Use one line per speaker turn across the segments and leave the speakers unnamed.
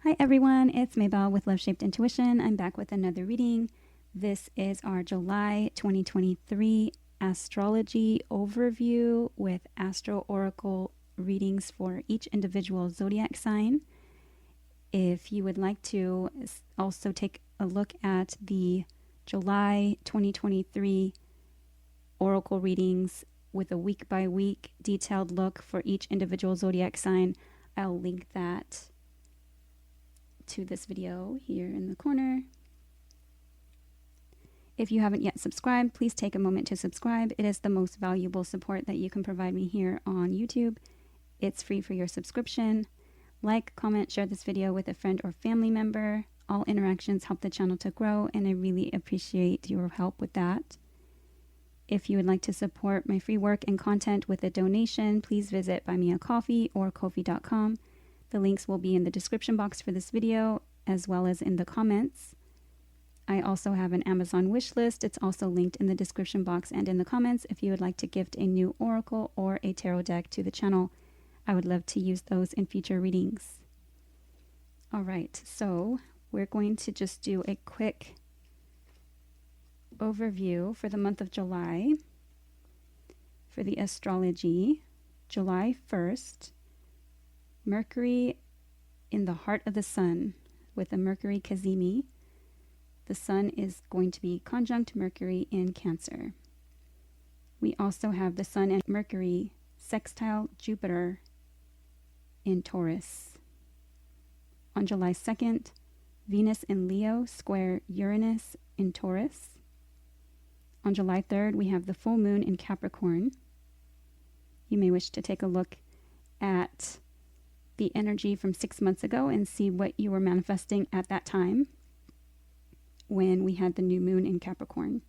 Hi everyone, it's Maybelle with Love Shaped Intuition. I'm back with another reading. This is our July 2023 Astrology Overview with Astro Oracle readings for each individual zodiac sign. If you would like to also take a look at the July 2023 Oracle readings with a week by week detailed look for each individual zodiac sign, I'll link that to this video here in the corner. If you haven't yet subscribed, please take a moment to subscribe. It is the most valuable support that you can provide me here on YouTube. It's free for your subscription. Like, comment, share this video with a friend or family member. All interactions help the channel to grow, and I really appreciate your help with that. If you would like to support my free work and content with a donation, please visit Buy Me a Coffee or Ko-fi.com. The links will be in the description box for this video, as well as in the comments. I also have an Amazon wish list. It's also linked in the description box and in the comments if you would like to gift a new oracle or a tarot deck to the channel. I would love to use those in future readings. All right, so we're going to just do a quick overview for the month of July for the astrology. July 1st. Mercury in the heart of the sun with a Mercury Cazimi. The sun is going to be conjunct Mercury in Cancer. We also have the sun and Mercury sextile Jupiter in Taurus. On July 2nd, Venus in Leo square Uranus in Taurus. On July 3rd, we have the full moon in Capricorn. You may wish to take a look at the energy from 6 months ago and see what you were manifesting at that time when we had the new moon in Capricorn.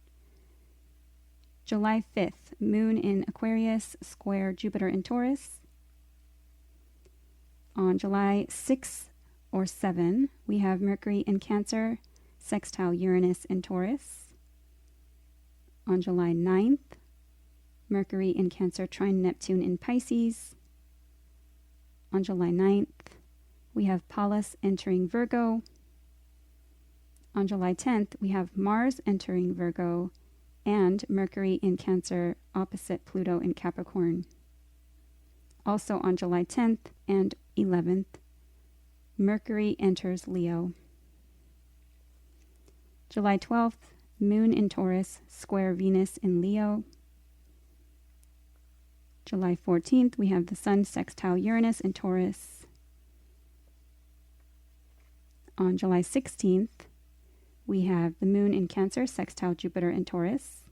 July 5th, moon in Aquarius, square Jupiter in Taurus. On July 6th or 7, we have Mercury in Cancer, sextile Uranus in Taurus. On July 9th, Mercury in Cancer, trine Neptune in Pisces. On July 9th, we have Pallas entering Virgo. On July 10th, we have Mars entering Virgo and Mercury in Cancer opposite Pluto in Capricorn. Also on July 10th and 11th, Mercury enters Leo. July 12th, moon in Taurus, square Venus in Leo. July 14th, we have the sun sextile Uranus in Taurus. On July 16th, we have the moon in Cancer, sextile Jupiter in Taurus.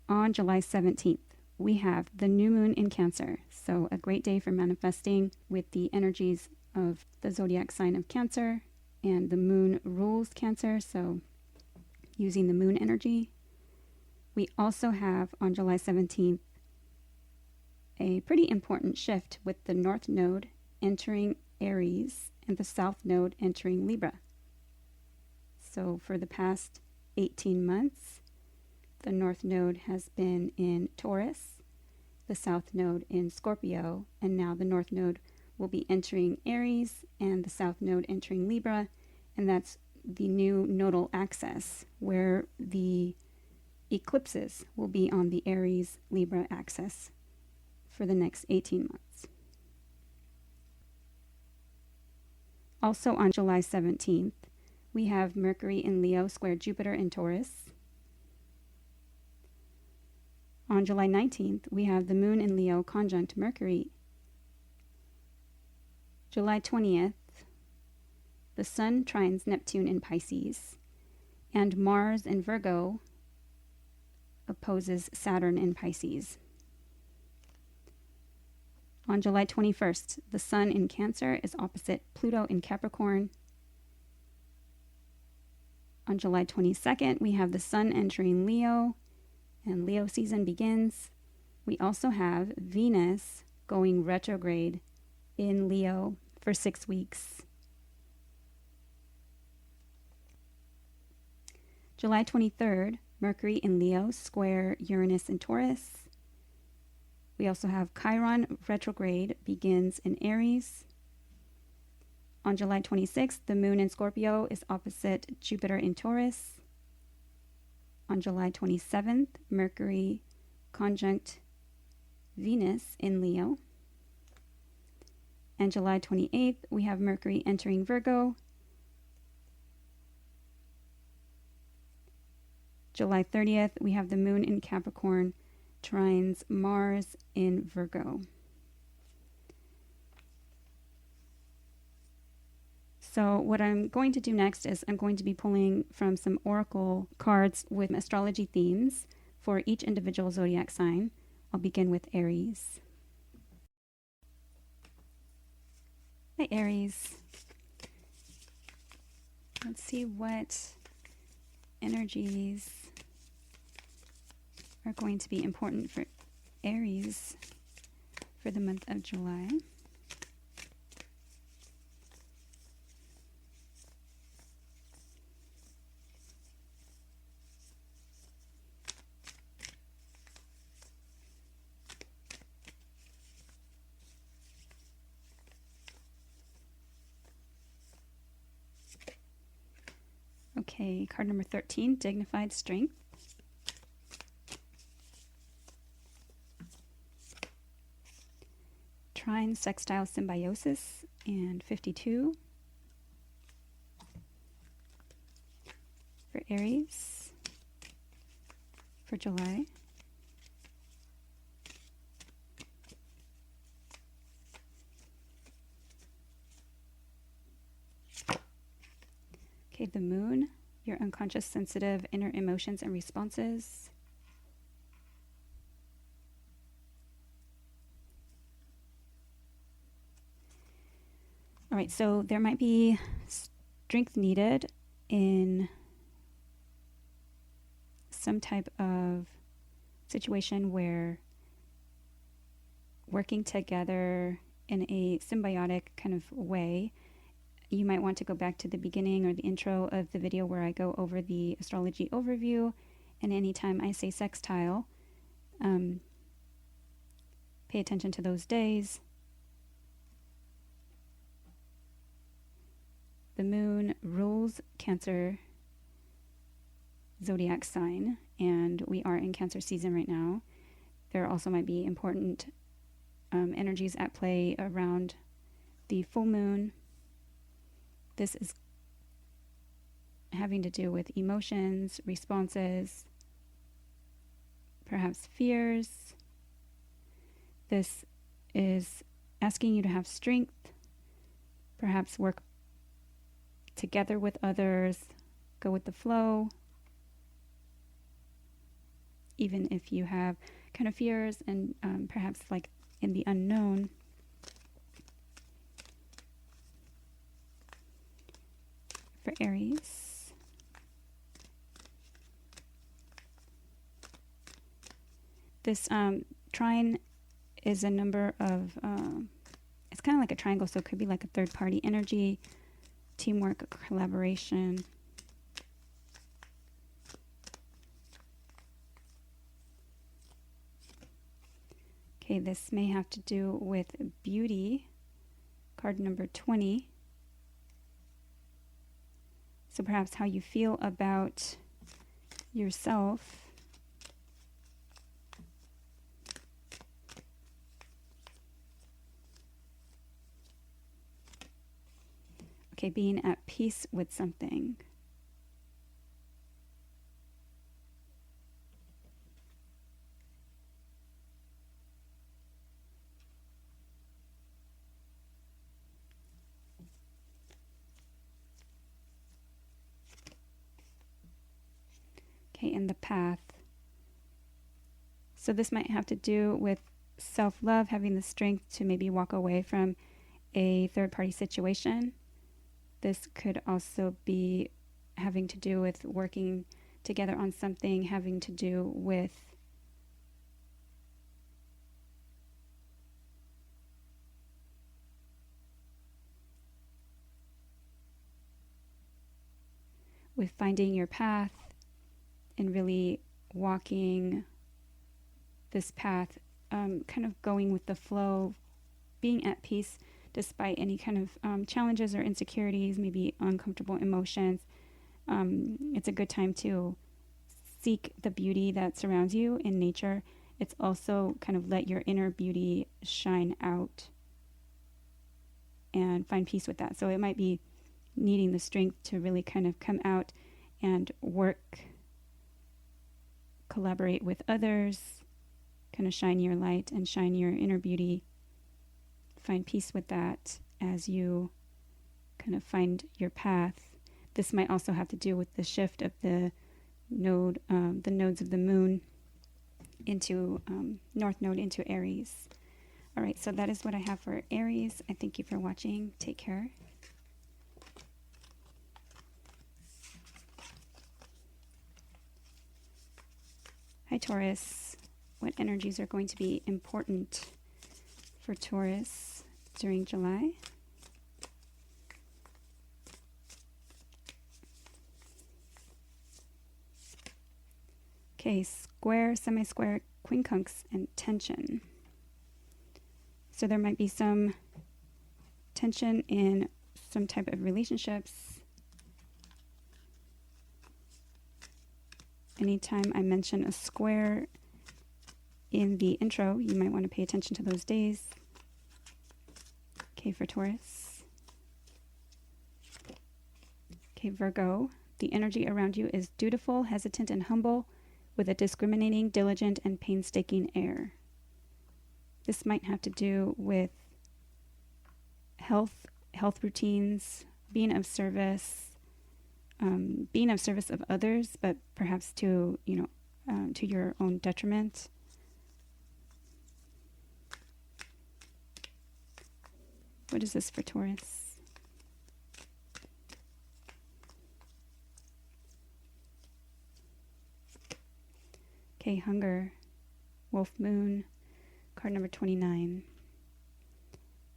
On July 17th, we have the new moon in Cancer. So a great day for manifesting with the energies of the zodiac sign of Cancer. And the moon rules Cancer, so using the moon energy. We also have on July 17th a pretty important shift with the North Node entering Aries and the South Node entering Libra. So for the past 18 months, the North Node has been in Taurus, the South Node in Scorpio, and now the North Node will be entering Aries and the South Node entering Libra, and that's the new nodal axis where the eclipses will be on the Aries-Libra axis for the next 18 months. Also on July 17th, we have Mercury in Leo square Jupiter in Taurus. On July 19th, we have the moon in Leo conjunct Mercury. July 20th, the sun trines Neptune in Pisces, and Mars in Virgo opposes Saturn in Pisces. On July 21st, the sun in Cancer is opposite Pluto in Capricorn. On July 22nd, we have the sun entering Leo, and Leo season begins. We also have Venus going retrograde in Leo for 6 weeks. July 23rd, Mercury in Leo square Uranus in Taurus. We also have Chiron retrograde begins in Aries. On July 26th, the moon in Scorpio is opposite Jupiter in Taurus. On July 27th, Mercury conjunct Venus in Leo. And July 28th, we have Mercury entering Virgo. July 30th, we have the moon in Capricorn trines Mars in Virgo. So what I'm going to do next is I'm going to be pulling from some oracle cards with astrology themes for each individual zodiac sign. I'll begin with Aries. Hi, Aries. Let's see what energies are going to be important for Aries for the month of July. Okay, card number 13, Dignified Strength. Trine Sextile Symbiosis and 52 for Aries for July. Okay, the moon, your unconscious, sensitive, inner emotions and responses. All right, so there might be strength needed in some type of situation where working together in a symbiotic kind of way. You might want to go back to the beginning or the intro of the video where I go over the astrology overview, and anytime I say sextile, pay attention to those days. The moon rules Cancer zodiac sign, and we are in Cancer season right now. There also might be important energies at play around the full moon. This is having to do with emotions, responses, perhaps fears. This is asking you to have strength, perhaps work together with others, go with the flow, even if you have kind of fears and perhaps like in the unknown. For Aries, this trine is a number of, it's kind of like a triangle, so it could be like a third party energy, teamwork, collaboration. Okay, this may have to do with beauty, card number 20. So perhaps how you feel about yourself. Okay, being at peace with something. In the path. So this might have to do with self-love, having the strength to maybe walk away from a third-party situation. This could also be having to do with working together on something having to do with finding your path and really walking this path, kind of going with the flow, being at peace, despite any kind of challenges or insecurities, maybe uncomfortable emotions. It's a good time to seek the beauty that surrounds you in nature. It's also kind of let your inner beauty shine out and find peace with that. So it might be needing the strength to really kind of come out and work, collaborate with others, kind of shine your light and shine your inner beauty. Find peace with that as you kind of find your path. This might also have to do with the shift of the nodes of the moon into North Node into Aries. All right, so that is what I have for Aries. I thank you for watching. Take care. Hi, Taurus. What energies are going to be important for Taurus during July? Okay, square, semi-square, quincunx, and tension. So there might be some tension in some type of relationships. Anytime I mention a square in the intro, you might want to pay attention to those days. Okay, for Taurus. Okay, Virgo. The energy around you is dutiful, hesitant, and humble, with a discriminating, diligent, and painstaking air. This might have to do with health routines, being of service of others, but perhaps to your own detriment. What is this for Taurus? Okay, hunger, wolf moon, card number 29.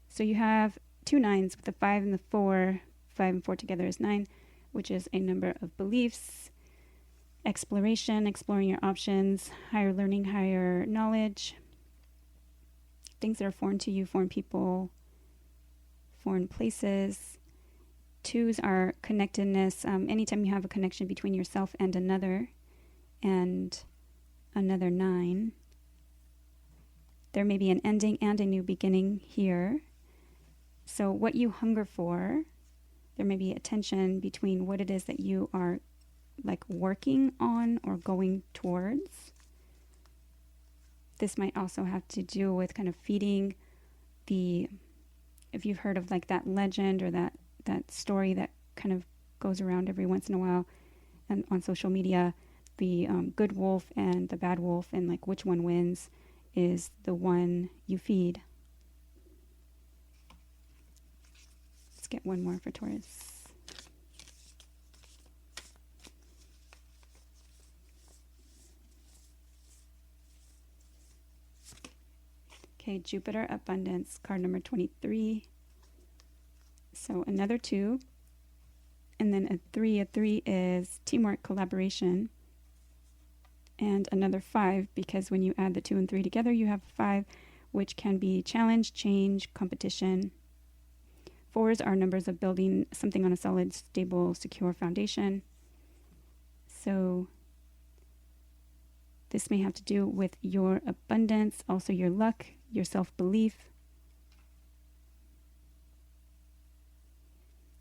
So you have two nines with the 5 and the 4. 5 and 4 together is 9, which is a number of beliefs, exploration, exploring your options, higher learning, higher knowledge, things that are foreign to you, foreign people, foreign places. 2s are connectedness. Anytime you have a connection between yourself and another 9, there may be an ending and a new beginning here. So what you hunger for, there may be a tension between what it is that you are like working on or going towards. This might also have to do with kind of feeding if you've heard of like that legend or that story that kind of goes around every once in a while and on social media, the good wolf and the bad wolf, and like which one wins is the one you feed. Let's get one more for Taurus. Okay, Jupiter abundance, card number 23. So another 2, and then a 3. A 3 is teamwork, collaboration. And another 5, because when you add the 2 and 3 together, you have 5, which can be challenge, change, competition. 4s are numbers of building something on a solid, stable, secure foundation. So this may have to do with your abundance, also your luck, your self-belief.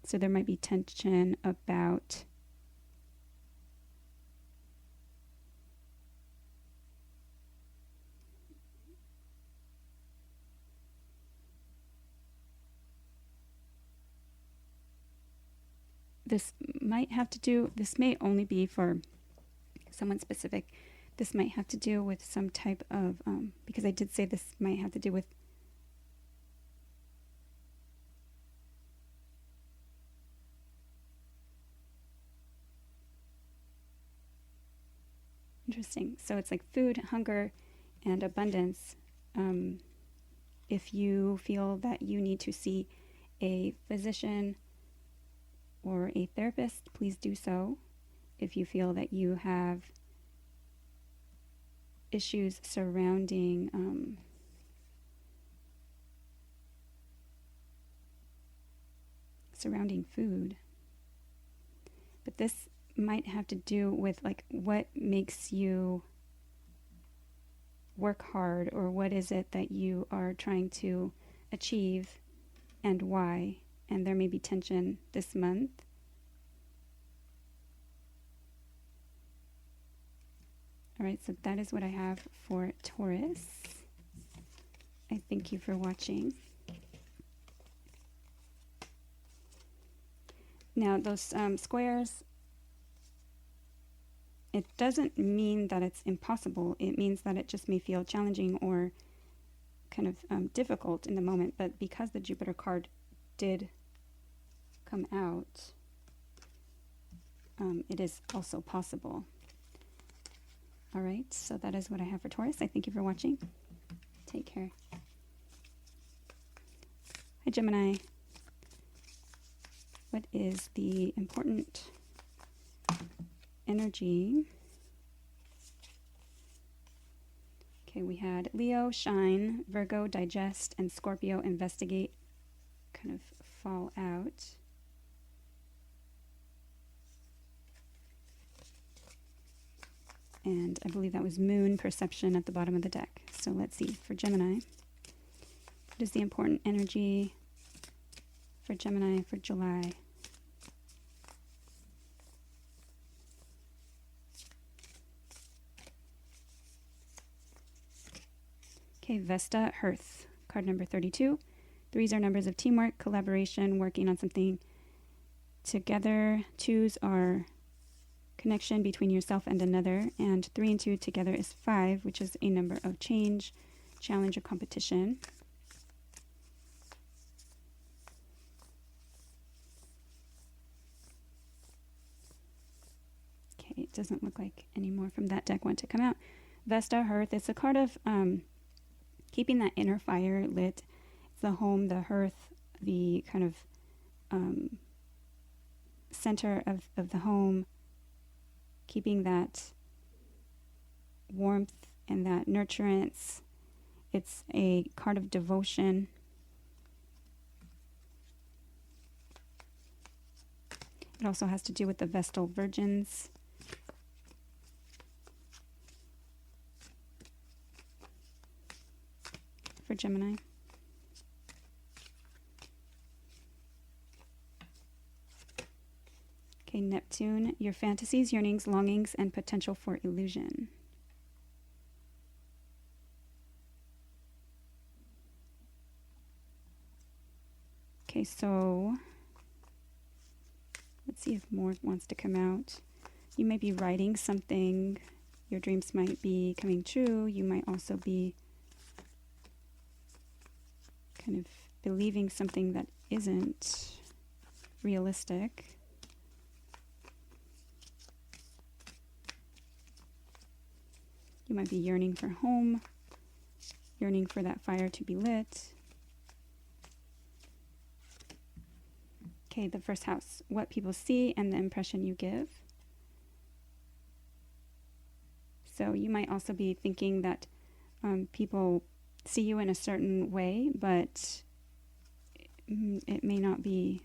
So there might be tension about this may only be for someone specific. This might have to do with some type of, because I did say this might have to do with interesting. So it's like food, hunger, and abundance. If you feel that you need to see a physician or a therapist, please do so. If you feel that you have issues surrounding surrounding food. But this might have to do with like what makes you work hard, or what is it that you are trying to achieve and why. And there may be tension this month. All right, so that is what I have for Taurus. I thank you for watching. Now, those squares, it doesn't mean that it's impossible. It means that it just may feel challenging or kind of difficult in the moment. But because the Jupiter card did come out, it is also possible. All right, so that is what I have for Taurus. I thank you for watching. Take care. Hi, Gemini. What is the important energy? Okay, we had Leo, shine, Virgo, digest, and Scorpio, investigate, kind of fall out. And I believe that was moon, perception at the bottom of the deck. So let's see, for Gemini, what is the important energy for Gemini for July? Okay, Vesta, Hearth, card number 32. Threes are numbers of teamwork, collaboration, working on something together. Twos are connection between yourself and another. And 3 and 2 together is 5, which is a number of change, challenge, or competition. Okay, it doesn't look like any more from that deck want to come out. Vesta, Hearth, it's a card of keeping that inner fire lit. It's the home, the hearth, the kind of center of the home, keeping that warmth and that nurturance. It's a card of devotion. It also has to do with the Vestal Virgins. For Gemini. Okay, Neptune, your fantasies, yearnings, longings, and potential for illusion. Okay, so let's see if more wants to come out. You may be writing something. Your dreams might be coming true. You might also be kind of believing something that isn't realistic. You might be yearning for home, yearning for that fire to be lit. Okay, the first house, what people see and the impression you give. So you might also be thinking that people see you in a certain way, but it may not be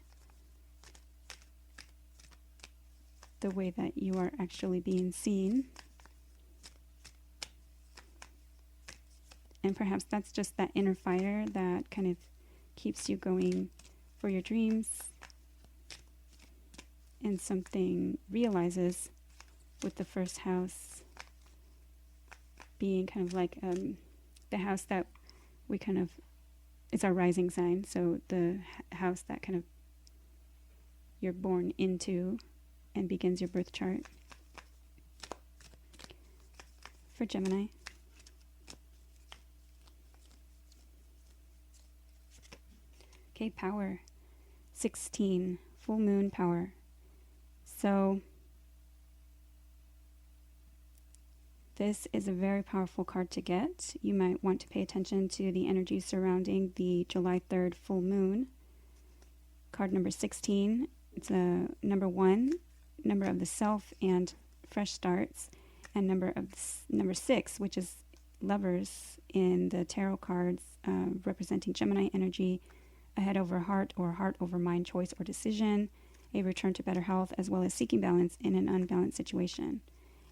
the way that you are actually being seen. And perhaps that's just that inner fire that kind of keeps you going for your dreams. And something realizes with the first house being kind of like the house that we kind of, it's our rising sign. So the house that kind of you're born into and begins your birth chart. For Gemini. Okay, power. 16, full moon power. So this is a very powerful card to get. You might want to pay attention to the energy surrounding the July 3rd full moon. Card number 16, it's a number 1, number of the self and fresh starts, and number 6, which is lovers in the tarot cards, representing Gemini energy, a head over heart or heart over mind choice or decision, a return to better health, as well as seeking balance in an unbalanced situation.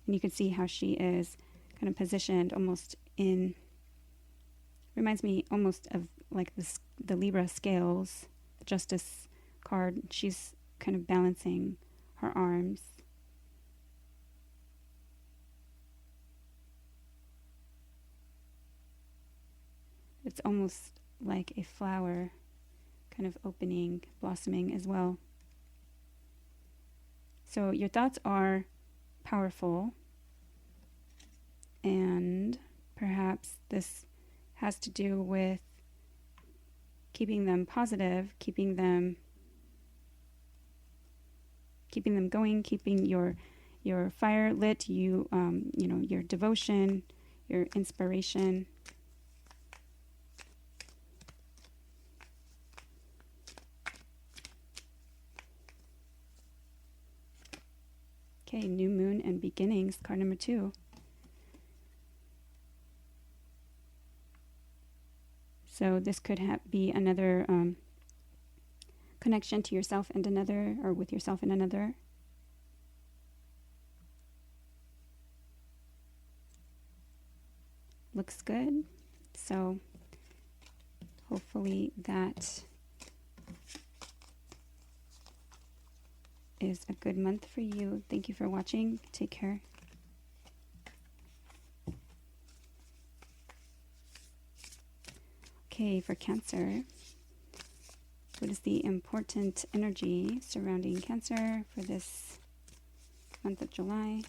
And you can see how she is kind of positioned almost in, reminds me almost of like this, the Libra scales, the Justice card. She's kind of balancing her arms. It's almost like a flower kind of opening, blossoming as well. So your thoughts are powerful, and perhaps this has to do with keeping them positive, keeping them going, keeping your fire lit, you know, your devotion, your inspiration. Okay, new moon and beginnings, card number 2. So this could be another connection to yourself and another, or with yourself and another. Looks good. So hopefully that is a good month for you. Thank you for watching. Take care. Okay, for Cancer, what is the important energy surrounding Cancer for this month of July?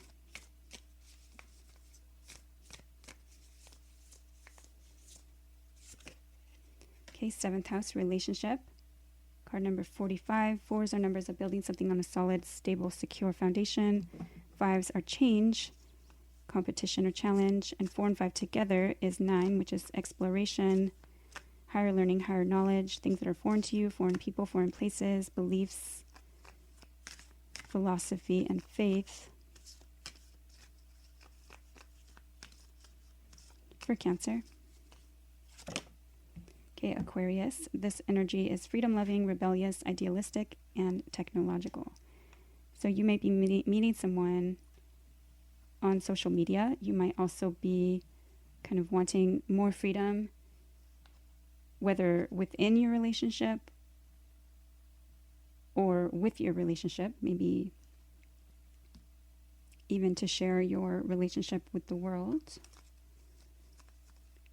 Okay, 7th house, relationship. Card number 45. 4s are numbers of building something on a solid, stable, secure foundation. 5s are change, competition, or challenge. And 4 and 5 together is 9, which is exploration, higher learning, higher knowledge, things that are foreign to you, foreign people, foreign places, beliefs, philosophy, and faith. For Cancer. Okay, Aquarius. This energy is freedom-loving, rebellious, idealistic, and technological. So you may be meeting someone on social media. You might also be kind of wanting more freedom, whether within your relationship or with your relationship, maybe even to share your relationship with the world.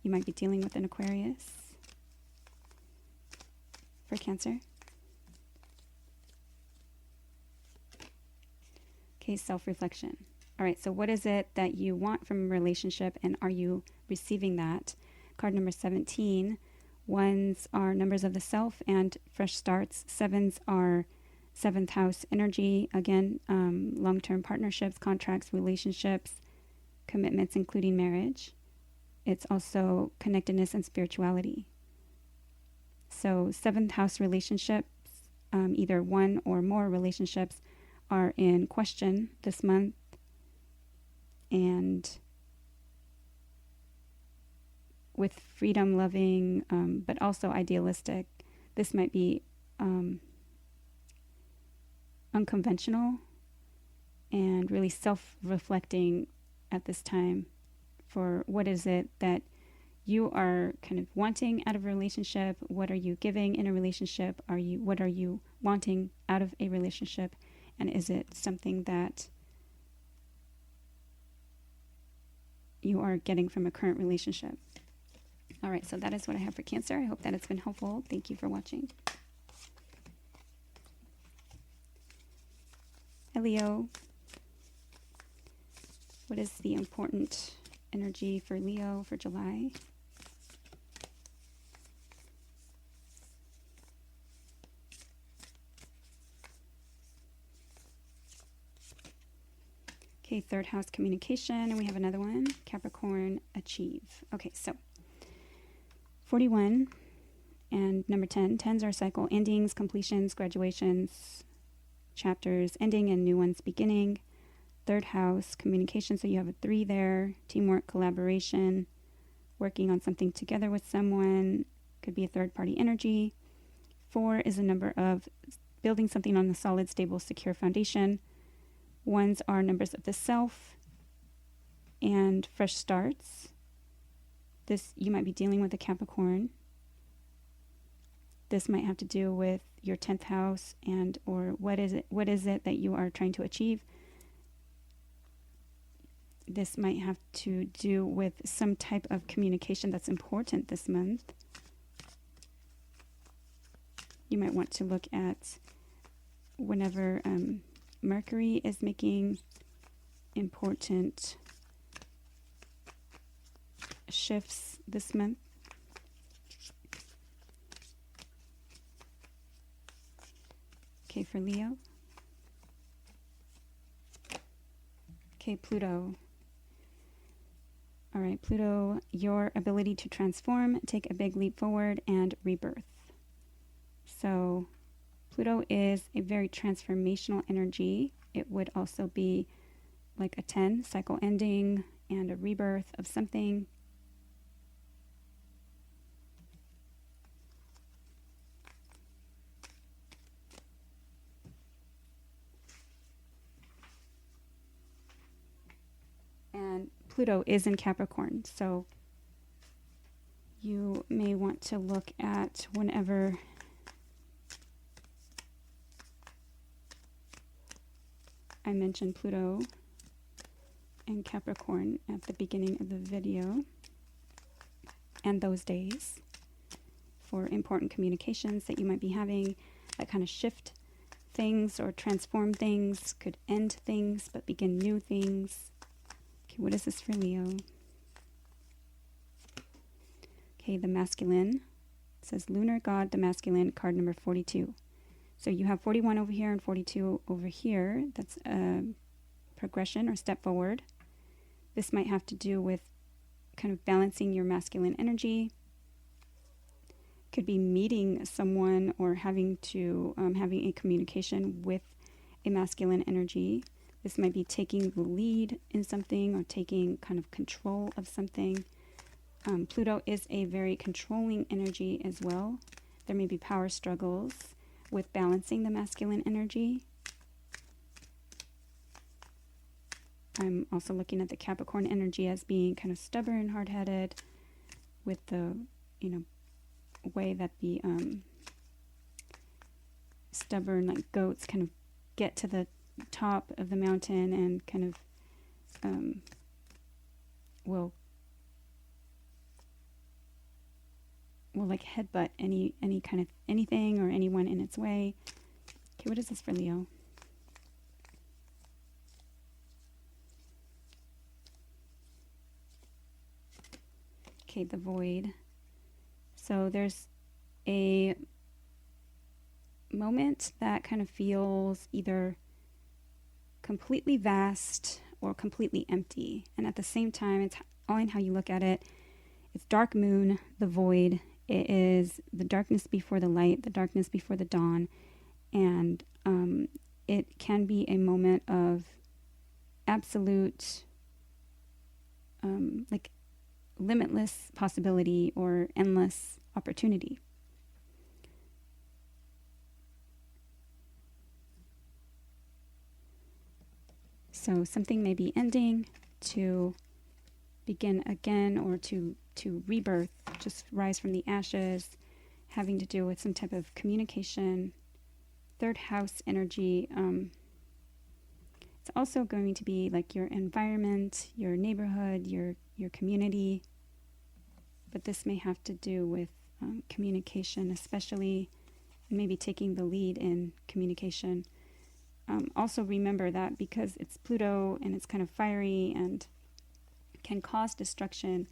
You might be dealing with an Aquarius. For Cancer. Okay, self-reflection. All right, so what is it that you want from a relationship, and are you receiving that? Card number 17. 1s are numbers of the self and fresh starts. 7s are 7th house energy. Again, long-term partnerships, contracts, relationships, commitments, including marriage. It's also connectedness and spirituality. So 7th house relationships, either one or more relationships, are in question this month. And with freedom-loving, but also idealistic, this might be unconventional and really self-reflecting at this time for what is it that you are kind of wanting out of a relationship. What are you giving in a relationship? What are you wanting out of a relationship? And is it something that you are getting from a current relationship? All right, so that is what I have for Cancer. I hope that it's been helpful. Thank you for watching. Leo. What is the important energy for Leo for July? Okay, 3rd house, communication, and we have another one, Capricorn, achieve. Okay, so 41 and number 10. 10s are cycle, endings, completions, graduations, chapters, ending and new ones beginning. 3rd house, communication, so you have a 3 there, teamwork, collaboration, working on something together with someone, could be a third party energy. 4 is a number of building something on a solid, stable, secure foundation. 1s are numbers of the self and fresh starts. This, you might be dealing with a Capricorn. This might have to do with your 10th house and or what is it that you are trying to achieve. This might have to do with some type of communication that's important this month. You might want to look at whenever Mercury is making important shifts this month. Okay, for Leo. Okay, Pluto. All right, Pluto, your ability to transform, take a big leap forward, and rebirth. So Pluto is a very transformational energy. It would also be like a 10, cycle ending and a rebirth of something. And Pluto is in Capricorn, so you may want to look at whenever I mentioned Pluto and Capricorn at the beginning of the video and those days for important communications that you might be having that kind of shift things or transform things, could end things but begin new things. Okay, what is this for Leo? Okay, the masculine. It says Lunar God, the masculine, card number 42. So you have 41 over here and 42 over here. That's a progression or step forward. This might have to do with kind of balancing your masculine energy. Could be meeting someone or having a communication with a masculine energy. This might be taking the lead in something or taking kind of control of something. Pluto is a very controlling energy as well. There may be power struggles with balancing the masculine energy. I'm also looking at the Capricorn energy as being kind of stubborn, hard-headed, with the, way that the stubborn, like goats, kind of get to the top of the mountain and kind of will like headbutt any kind of anything or anyone in its way. Okay, what is this for Leo? Okay, the void. So there's a moment that kind of feels either completely vast or completely empty. And at the same time, it's all in how you look at it. It's dark moon, the void. It is the darkness before the light, the darkness before the dawn. And it can be a moment of absolute, like limitless possibility or endless opportunity. So something may be ending to begin again, or to rebirth, just rise from the ashes, having to do with some type of communication. Third house energy. It's also going to be like your environment, your neighborhood, your community. But this may have to do with communication, especially, and maybe taking the lead in communication. Also remember that because it's Pluto and it's kind of fiery and can cause destruction,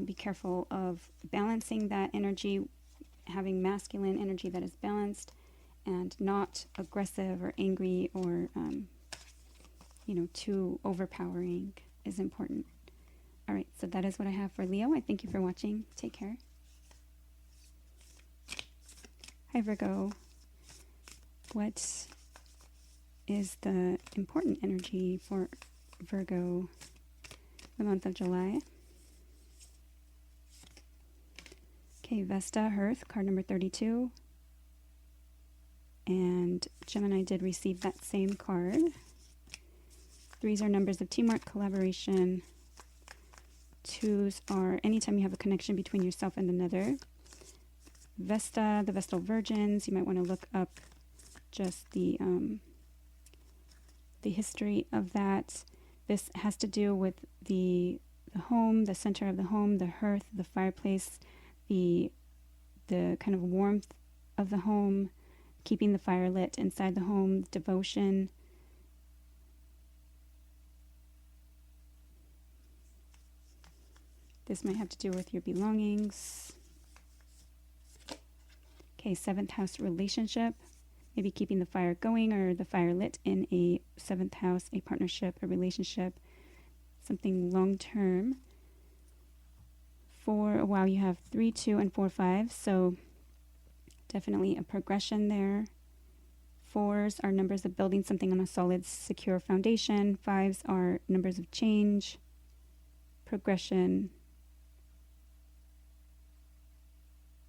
be careful of balancing that energy, having masculine energy that is balanced and not aggressive or angry or, too overpowering is important. All right, so that is what I have for Leo. I thank you for watching. Take care. Hi, Virgo. What is the important energy for Virgo the month of July? Okay, Vesta, Hearth, card number 32. And Gemini did receive that same card. 3s are numbers of teamwork, collaboration. 2s are anytime you have a connection between yourself and another. Vesta, the Vestal Virgins, you might want to look up just the history of that. This has to do with the home, the center of the home, the hearth, the fireplace, the kind of warmth of the home, keeping the fire lit inside the home, devotion. This might have to do with your belongings. Okay, 7th house relationship. Maybe keeping the fire going or the fire lit in a 7th house, a partnership, a relationship, something long-term. For a while, you have 3, 2, and 4, 5. So definitely a progression there. 4s are numbers of building something on a solid, secure foundation. 5s are numbers of change, progression.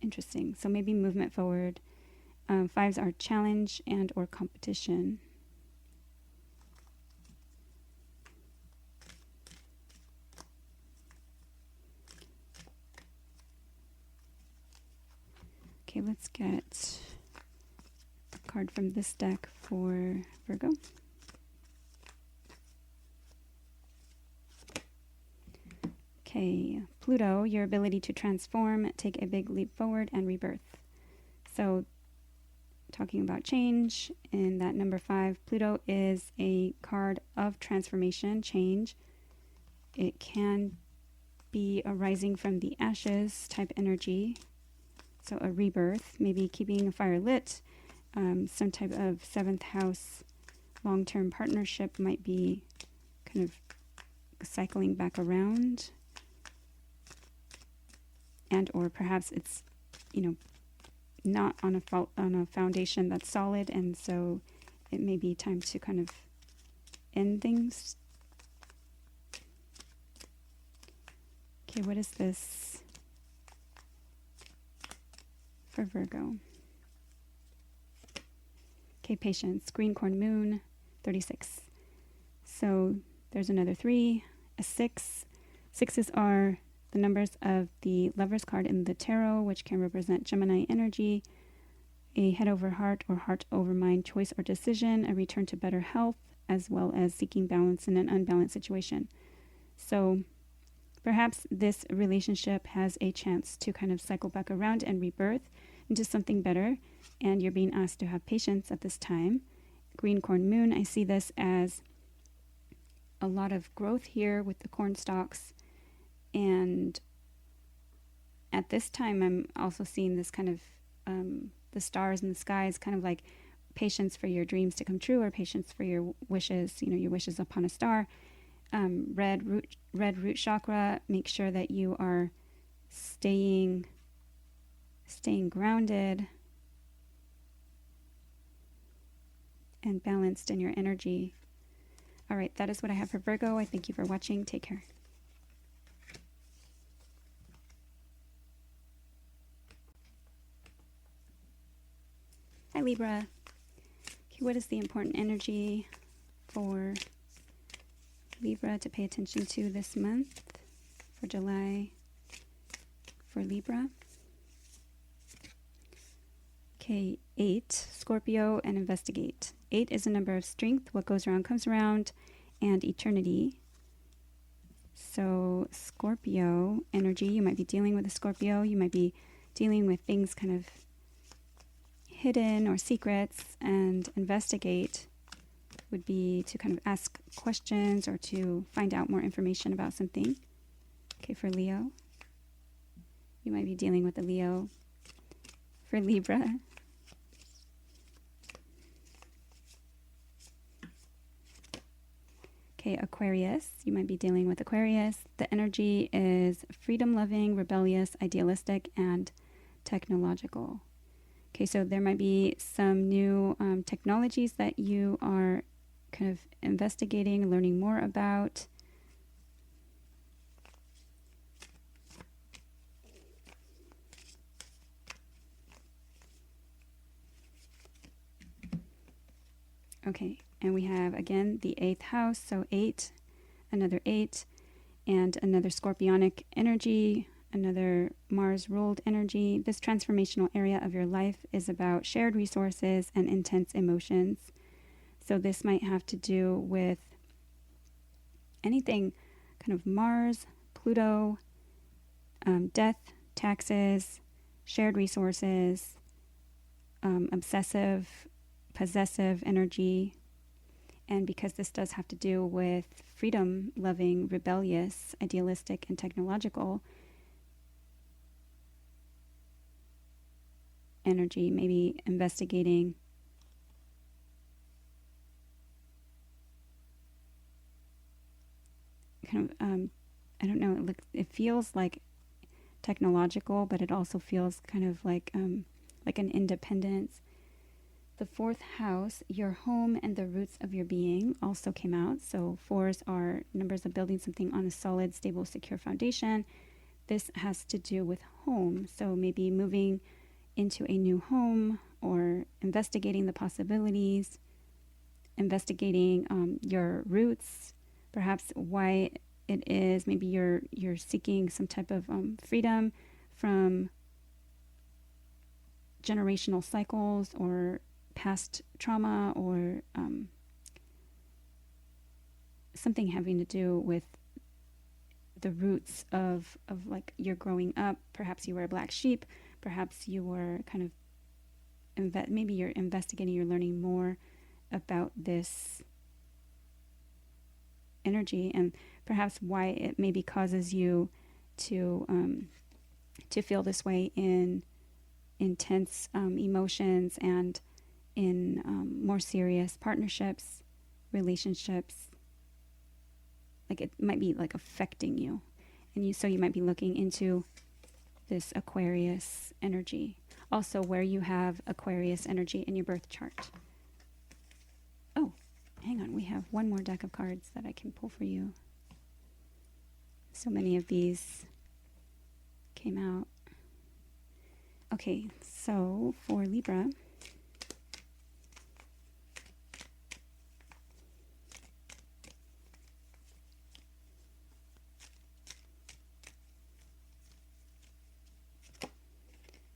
Interesting. So maybe movement forward. 5s are challenge and or competition. Okay, let's get a card from this deck for Virgo. Okay, Pluto, your ability to transform, take a big leap forward, and rebirth. So, talking about change, in that number 5, Pluto is a card of transformation, change. It can be arising from the ashes type energy. So a rebirth, maybe keeping a fire lit. Some type of 7th house long-term partnership might be kind of cycling back around. And or perhaps it's, not on a foundation that's solid, and so it may be time to kind of end things. Okay, what is this for Virgo? Okay, patience, green corn moon, 36. So there's another 3, a 6. 6s are the numbers of the Lover's card in the tarot, which can represent Gemini energy, a head over heart or heart over mind choice or decision, a return to better health, as well as seeking balance in an unbalanced situation. So perhaps this relationship has a chance to kind of cycle back around and rebirth into something better, and you're being asked to have patience at this time. Green corn moon, I see this as a lot of growth here with the corn stalks. And at this time, I'm also seeing this kind of the stars in the skies, kind of like patience for your dreams to come true, or patience for your wishes, your wishes upon a star. Red root chakra, make sure that you are staying grounded and balanced in your energy. All right, that is what I have for Virgo. I thank you for watching. Take care. Hi, Libra. Okay, what is the important energy for Libra to pay attention to this month, for July, for Libra? Okay, 8, Scorpio, and investigate. 8 is a number of strength, what goes around comes around, and eternity. So Scorpio energy, you might be dealing with a Scorpio, you might be dealing with things kind of hidden or secrets, and investigate would be to kind of ask questions or to find out more information about something. Okay, for Leo, you might be dealing with a Leo. For Libra, okay, Aquarius, you might be dealing with Aquarius. The energy is freedom-loving, rebellious, idealistic, and technological. Okay, so there might be some new technologies that you are kind of investigating, learning more about. Okay, and we have again the 8th house, so 8, another 8, and another scorpionic energy, another Mars ruled energy. This transformational area of your life is about shared resources and intense emotions. So this might have to do with anything kind of Mars, Pluto, death, taxes, shared resources, obsessive, possessive energy. And because this does have to do with freedom loving, rebellious, idealistic, and technological energy, maybe investigating kind of I don't know, it feels like technological, but it also feels kind of like an independence. The 4th house, your home and the roots of your being, also came out. So 4s are numbers of building something on a solid, stable, secure foundation. This has to do with home. So maybe moving into a new home or investigating the possibilities, investigating your roots, perhaps why it is maybe you're seeking some type of freedom from generational cycles or past trauma, or something having to do with the roots of like you're growing up. Perhaps you were a black sheep, perhaps you were kind of maybe you're investigating, you're learning more about this energy, and perhaps why it maybe causes you to feel this way in intense emotions and in more serious partnerships, relationships. Like it might be like affecting you, and so you might be looking into this Aquarius energy. Also, where you have Aquarius energy in your birth chart. Oh, hang on, we have one more deck of cards that I can pull for you. So many of these came out. Okay, so for Libra,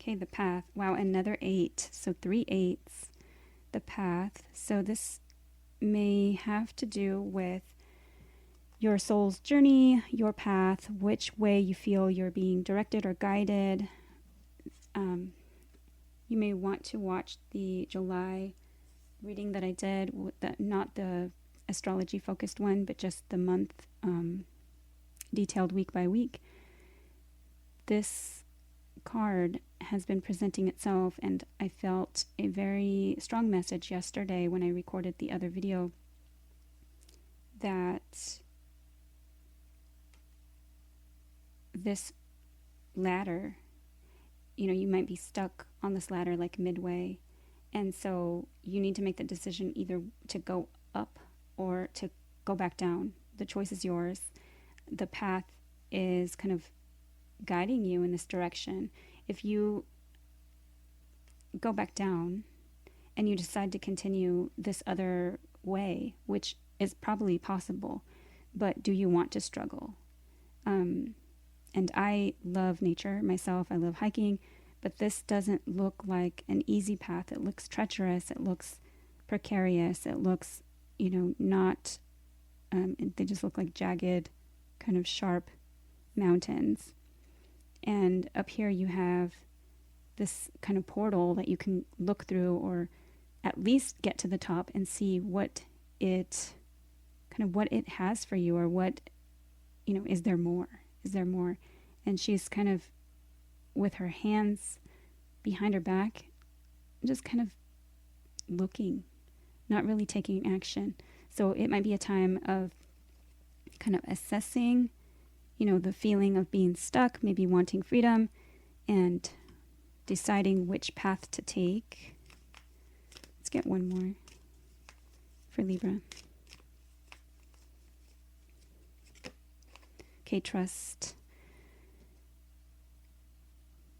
okay, the path. Wow, another 8. So 3 8s. The path. So this may have to do with your soul's journey, your path, which way you feel you're being directed or guided. You may want to watch the July reading that I did, not the astrology focused one, but just the month detailed week by week. This card has been presenting itself, and I felt a very strong message yesterday when I recorded the other video that this ladder, you might be stuck on this ladder like midway, and so you need to make the decision either to go up or to go back down. The choice is yours. The path is kind of guiding you in this direction. If you go back down and you decide to continue this other way, which is probably possible, but do you want to struggle? And I love nature myself. I love hiking, but this doesn't look like an easy path. It looks treacherous. It looks precarious. It looks, not, they just look like jagged, kind of sharp mountains. And up here you have this kind of portal that you can look through, or at least get to the top and see what it has for you, or what, is there more? Is there more? And she's kind of with her hands behind her back, just kind of looking, not really taking action. So it might be a time of kind of assessing, the feeling of being stuck, maybe wanting freedom, and deciding which path to take. Let's get one more for Libra. Okay, trust.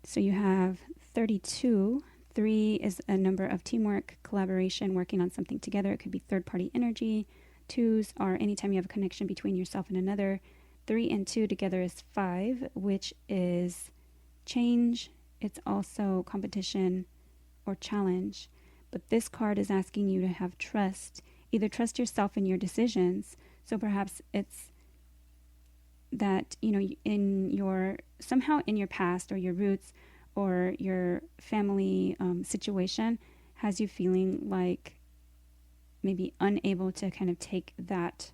So you have 32. 3 is a number of teamwork, collaboration, working on something together. It could be third-party energy. 2s are anytime you have a connection between yourself and another. 3 and 2 together is 5, which is change. It's also competition or challenge. But this card is asking you to have trust. Either trust yourself in your decisions. So perhaps it's that, somehow in your past or your roots or your family situation has you feeling like maybe unable to kind of take that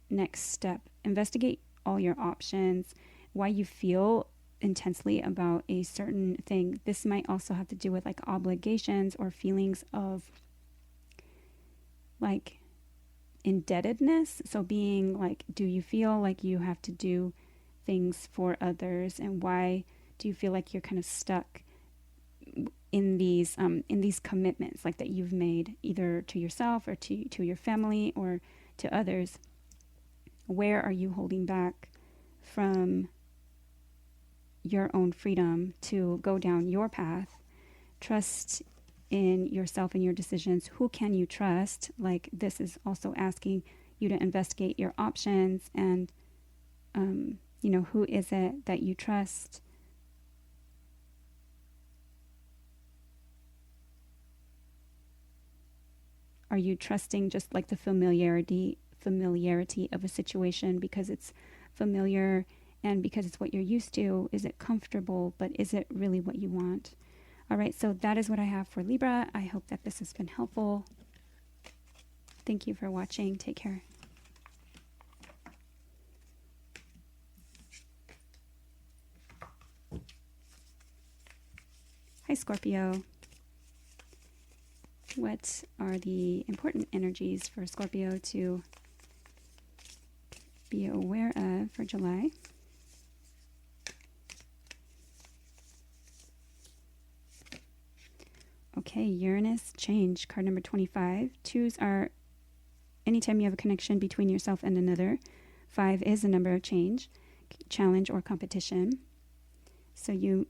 next step. Investigate all your options, why you feel intensely about a certain thing. This might also have to do with like obligations or feelings of like indebtedness. So being like, do you feel like you have to do things for others, and why do you feel like you're kind of stuck in these commitments like that you've made either to yourself or to your family or to others? Where are you holding back from your own freedom to go down your path? Trust in yourself and your decisions. Who can you trust? Like, this is also asking you to investigate your options and who is it that you trust? Are you trusting just like the familiarity of a situation because it's familiar and because it's what you're used to? Is it comfortable, but is it really what you want? All right, so that is what I have for Libra. I hope that this has been helpful. Thank you for watching. Take care. Hi, Scorpio. What are the important energies for Scorpio to be aware of for July? Okay, Uranus change, card number 25. 2s are anytime you have a connection between yourself and another. 5 is a number of change, challenge, or competition. So you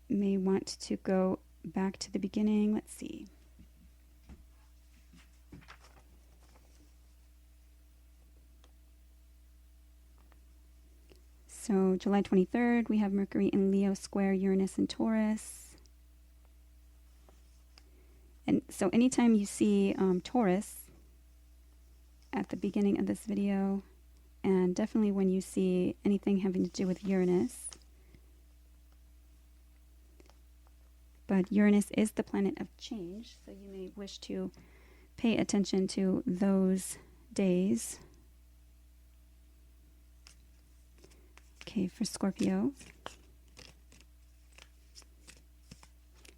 may want to go back to the beginning. Let's see. So July 23rd, we have Mercury in Leo square Uranus and Taurus. And so anytime you see Taurus at the beginning of this video, and definitely when you see anything having to do with Uranus, but Uranus is the planet of change, so you may wish to pay attention to those days. Okay, for Scorpio,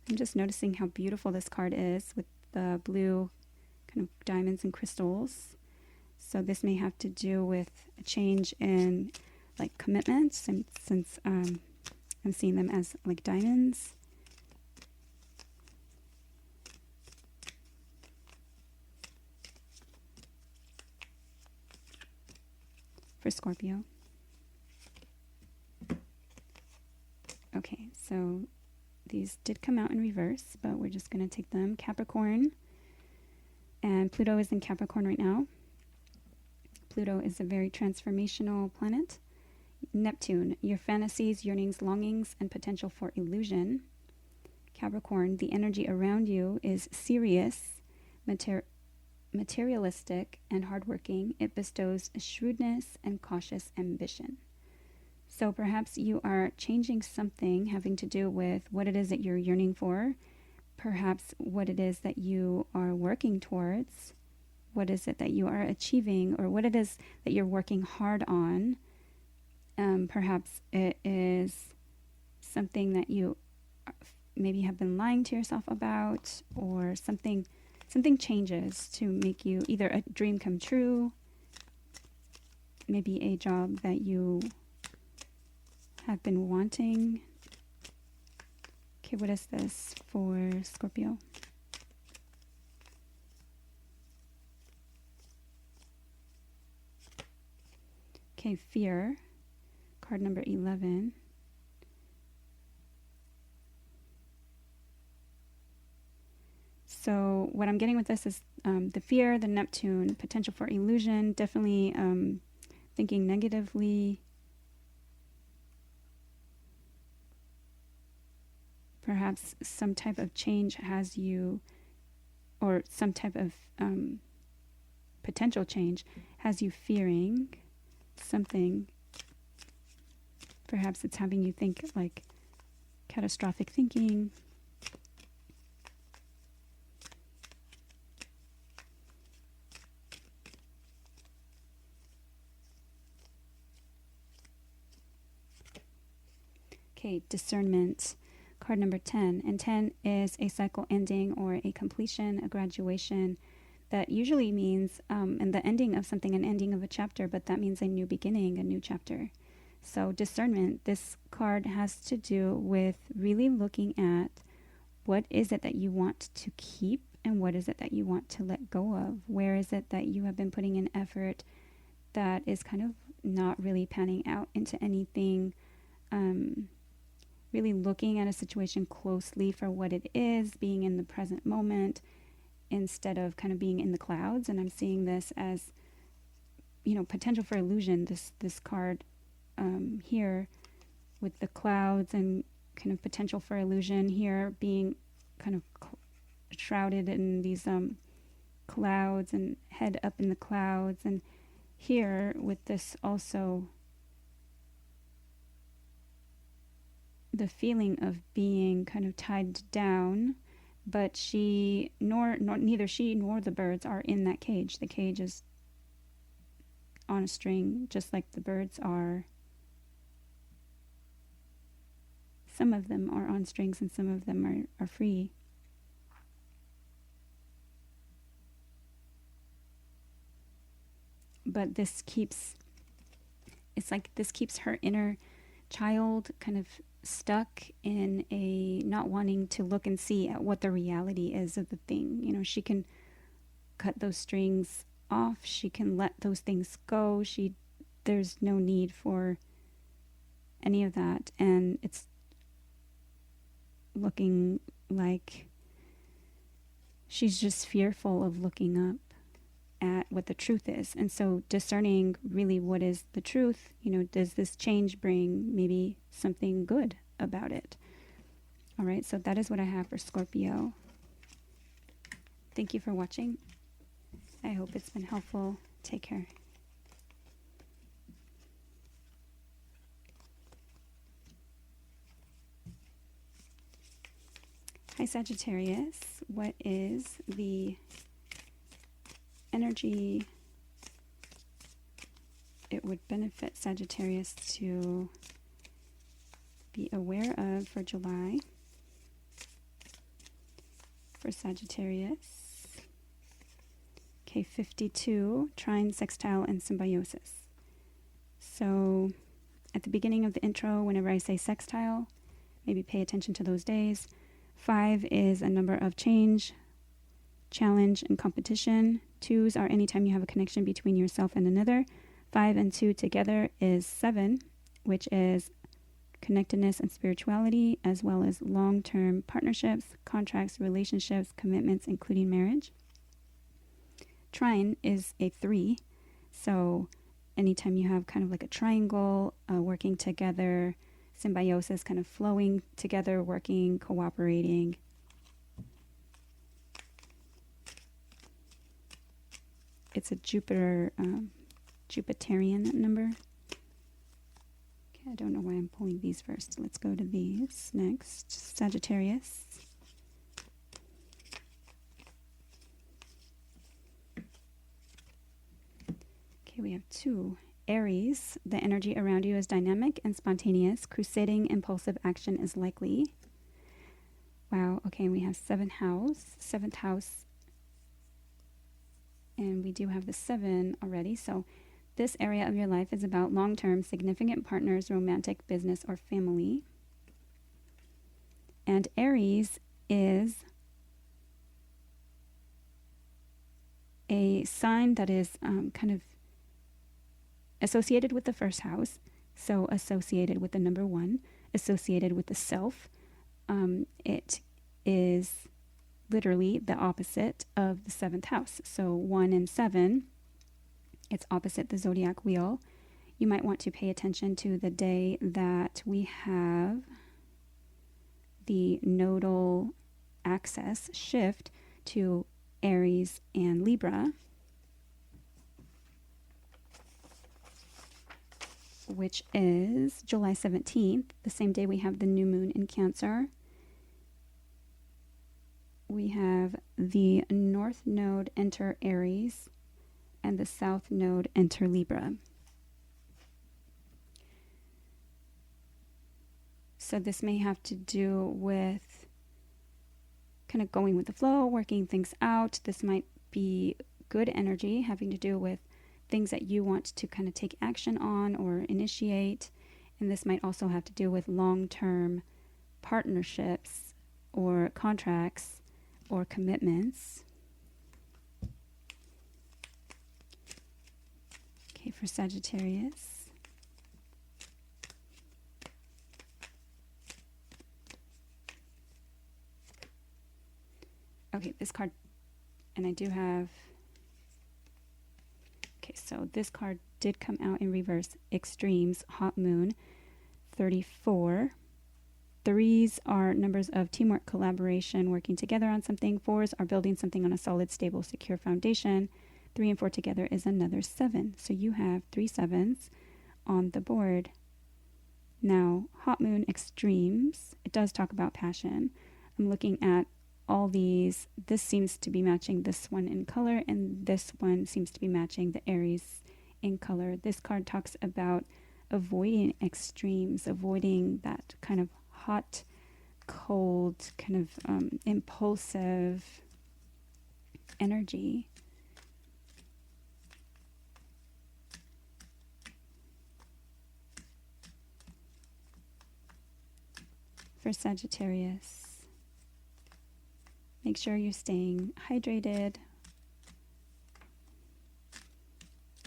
I'm just noticing how beautiful this card is with the blue kind of diamonds and crystals. So this may have to do with a change in like commitments, and since I'm seeing them as like diamonds. For Scorpio. Okay, so these did come out in reverse, but we're just going to take them. Capricorn, and Pluto is in Capricorn right now. Pluto is a very transformational planet. Neptune, your fantasies, yearnings, longings, and potential for illusion. Capricorn, the energy around you is serious, materialistic, and hardworking. It bestows shrewdness and cautious ambition. So perhaps you are changing something having to do with what it is that you're yearning for, perhaps what it is that you are working towards, what is it that you are achieving, or what it is that you're working hard on. Perhaps it is something that you maybe have been lying to yourself about, or something changes to make you either a dream come true, maybe a job that you have been wanting. Okay, what is this for Scorpio? Okay, fear, card number 11. So what I'm getting with this is the fear, the Neptune, potential for illusion, definitely thinking negatively. Perhaps some type of change has you, or some type of potential change has you fearing something. Perhaps it's having you think like catastrophic thinking. Okay, discernment. Card number 10. And 10 is a cycle ending or a completion, a graduation. That usually means, and the ending of something, an ending of a chapter, but that means a new beginning, a new chapter. So discernment, this card has to do with really looking at what is it that you want to keep and what is it that you want to let go of. Where is it that you have been putting in effort that is kind of not really panning out into anything. Really looking at a situation closely for what it is, being in the present moment instead of kind of being in the clouds. And I'm seeing this as, you know, potential for illusion. This card here with the clouds and kind of potential for illusion here, being kind of shrouded in these clouds and head up in the clouds. And here with this also the feeling of being kind of tied down, but neither she nor the birds are in that cage. The cage is on a string, just like the birds are. Some of them are on strings and some of them are free. But this keeps her inner child kind of stuck in a not wanting to look and see at what the reality is of the thing. You know, she can cut those strings off. She can let those things go. There's no need for any of that. And it's looking like she's just fearful of looking up at what the truth is. And so discerning really what is the truth, you know, does this change bring maybe something good about it? All right, so that is what I have for Scorpio. Thank you for watching. I hope it's been helpful. Take care. Hi Sagittarius, what is the energy it would benefit Sagittarius to be aware of for July for Sagittarius? Okay, 52, trine, sextile, and symbiosis. So at the beginning of the intro, whenever I say sextile, maybe pay attention to those days. 5 is a number of change, challenge, and competition. 2s are anytime you have a connection between yourself and another. 5 and 2 together is 7, which is connectedness and spirituality, as well as long-term partnerships, contracts, relationships, commitments, including marriage. Trine is a 3, so anytime you have kind of like a triangle working together, symbiosis kind of flowing together, working, cooperating. It's a Jupiterian number. Okay, I don't know why I'm pulling these first. Let's go to these next. Sagittarius. Okay, we have 2. Aries, the energy around you is dynamic and spontaneous. Crusading, impulsive action is likely. Wow, okay, and we have 7th house. And we do have the 7 already. So this area of your life is about long-term, significant partners, romantic, business, or family. And Aries is a sign that is kind of associated with the 1st house, so associated with the number 1, associated with the self. It is literally the opposite of the 7th house. So 1 and 7, it's opposite the zodiac wheel. You might want to pay attention to the day that we have the nodal axis shift to Aries and Libra, which is July 17th, the same day we have the new moon in Cancer. We have the north node enter Aries and the south node enter Libra. So this may have to do with kind of going with the flow, working things out. This might be good energy having to do with things that you want to kind of take action on or initiate. And this might also have to do with long-term partnerships or contracts or commitments. Okay, for Sagittarius. Okay, this card, and I do have, okay, so this card did come out in reverse. Extremes, hot moon, 34. 3s are numbers of teamwork, collaboration, working together on something. 4s are building something on a solid, stable, secure foundation. 3 and 4 together is another 7. So you have 3 7s on the board. Now, hot moon, extremes, it does talk about passion. I'm looking at all these. This seems to be matching this one in color, and this one seems to be matching the Aries in color. This card talks about avoiding extremes, avoiding that kind of hot, cold, kind of impulsive energy. For Sagittarius, make sure you're staying hydrated.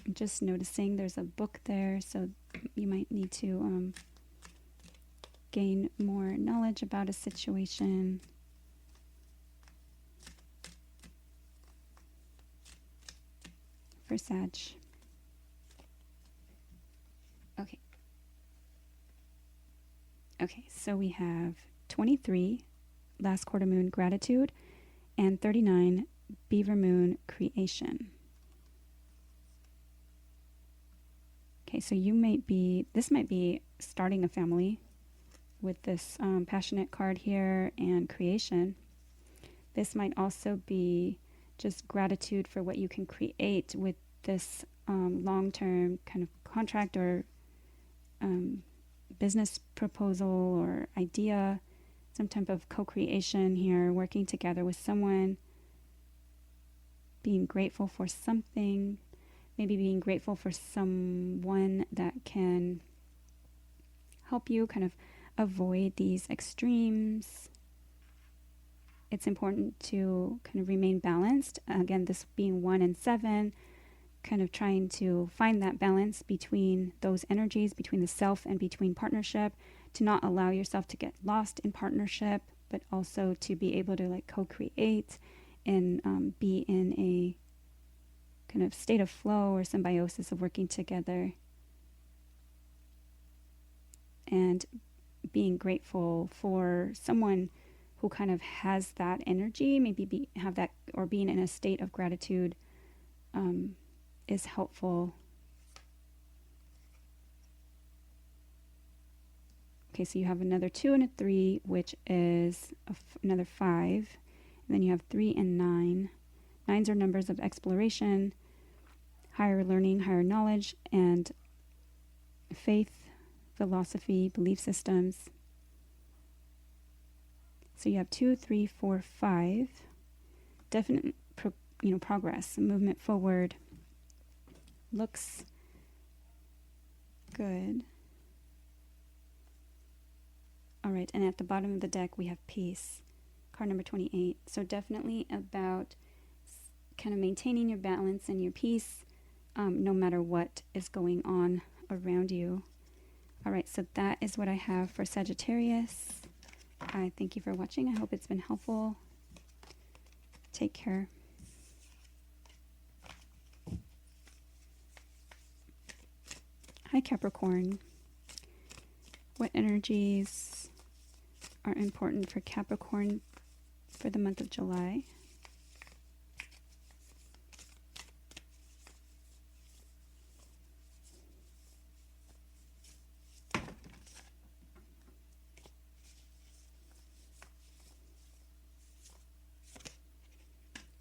I'm just noticing there's a book there, so you might need to gain more knowledge about a situation. For Sag. Okay. Okay, so we have 23, last quarter moon, gratitude, and 39, beaver moon, creation. Okay, so this might be starting a family with this passionate card here and creation. This might also be just gratitude for what you can create with this long-term kind of contract or business proposal or idea, some type of co-creation here, working together with someone, being grateful for something, maybe being grateful for someone that can help you kind of avoid these extremes. It's important to kind of remain balanced. Again, this being 1 and 7, kind of trying to find that balance between those energies, between the self and between partnership, to not allow yourself to get lost in partnership, but also to be able to like co-create and be in a kind of state of flow or symbiosis of working together. And being grateful for someone who kind of has that energy, maybe have that, or being in a state of gratitude is helpful. Okay, so you have another 2 and a 3, which is another 5. And then you have 3 and 9. 9s are numbers of exploration, higher learning, higher knowledge, and faith, philosophy, belief systems. So you have 2, 3, 4, 5. Definite, progress, movement forward. Looks good. All right, and at the bottom of the deck, we have peace, card number 28. So definitely about kind of maintaining your balance and your peace, no matter what is going on around you. All right, so that is what I have for Sagittarius. I thank you for watching. I hope it's been helpful. Take care. Hi, Capricorn. What energies are important for Capricorn for the month of July?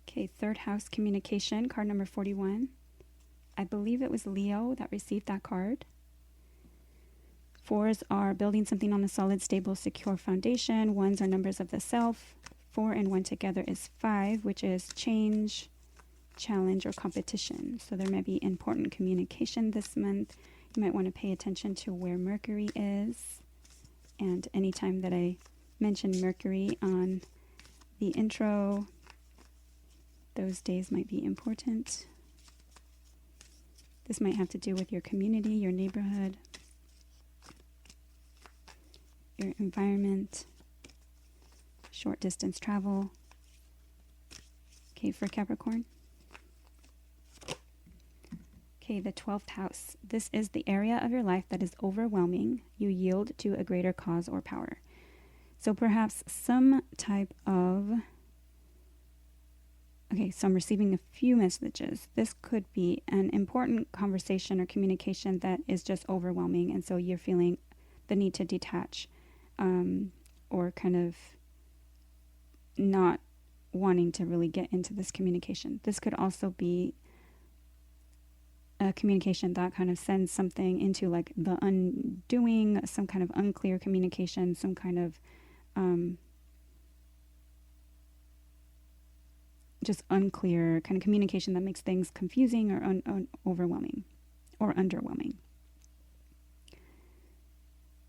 Okay, third house communication, card number 41. I believe it was Leo that received that card. Fours are building something on a solid, stable, secure foundation. Ones are numbers of the self. 4 and 1 together is 5, which is change, challenge, or competition. So there may be important communication this month. You might want to pay attention to where Mercury is. And anytime that I mention Mercury on the intro, those days might be important. This might have to do with your community, your neighborhood, your environment, short distance travel. Okay, for Capricorn. Okay, the 12th house. This is the area of your life that is overwhelming. You yield to a greater cause or power. So perhaps some type of... Okay, so I'm receiving a few messages. This could be an important conversation or communication that is just overwhelming. And so you're feeling the need to detach or kind of not wanting to really get into this communication. This could also be a communication that kind of sends something into like the undoing, some kind of unclear communication, some kind of just unclear kind of communication that makes things confusing or overwhelming or underwhelming.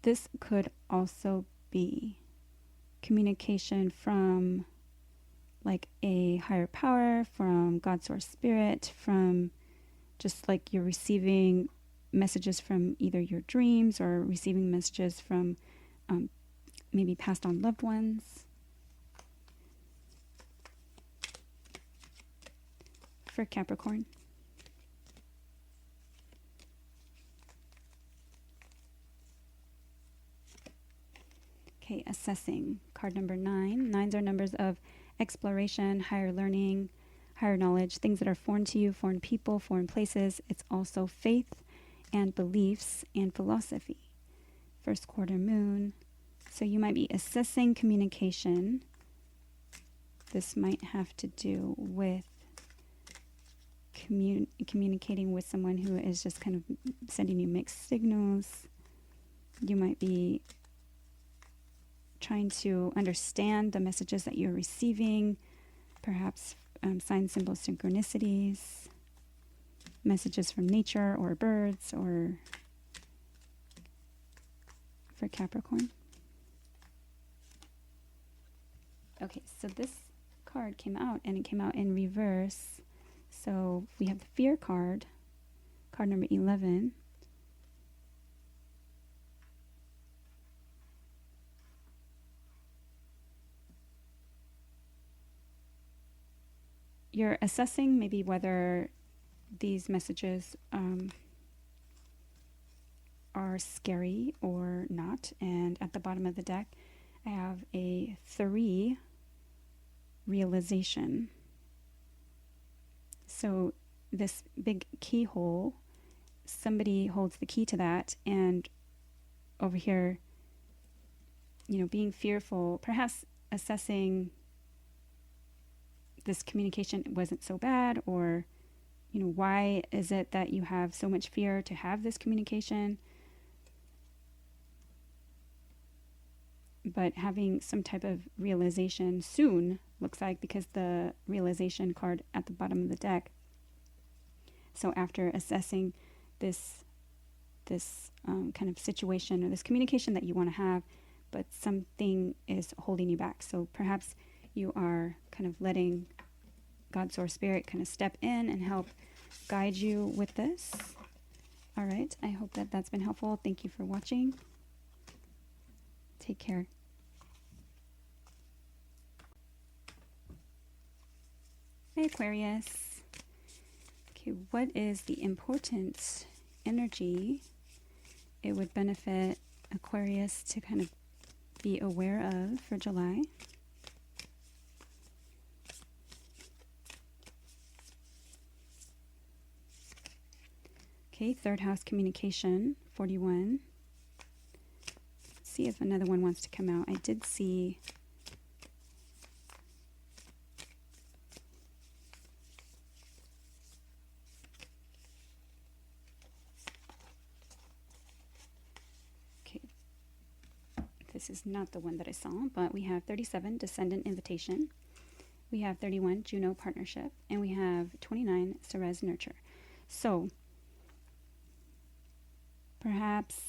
This could also be communication from like a higher power, from God's source spirit, from just like you're receiving messages from either your dreams or receiving messages from maybe passed on loved ones. For Capricorn. Okay, assessing. Card number 9. Nines are numbers of exploration, higher learning, higher knowledge, things that are foreign to you, foreign people, foreign places. It's also faith and beliefs and philosophy. First quarter moon. So you might be assessing communication. This might have to do with communicating with someone who is just kind of sending you mixed signals. You might be trying to understand the messages that you're receiving, perhaps sign symbol synchronicities, messages from nature or birds, or for Capricorn. Okay, so this card came out and it came out in reverse. So we have the fear card, card number 11. You're assessing maybe whether these messages are scary or not. And at the bottom of the deck, I have a 3 realization. So this big keyhole, somebody holds the key to that, and over here, you know, being fearful, perhaps assessing this communication wasn't so bad, or, you know, why is it that you have so much fear to have this communication? But having some type of realization soon, looks like, because the realization card at the bottom of the deck. So after assessing this kind of situation or this communication that you want to have, but something is holding you back. So perhaps you are kind of letting God's source spirit kind of step in and help guide you with this. All right. I hope that that's been helpful. Thank you for watching. Take care. Hey, Aquarius. Okay, what is the important energy it would benefit Aquarius to kind of be aware of for July? Okay, third house communication, 41. Let's see if another one wants to come out. I did see this is not the one that I saw, but we have 37, Descendant Invitation. We have 31, Juno Partnership. And we have 29, Ceres Nurture. So, perhaps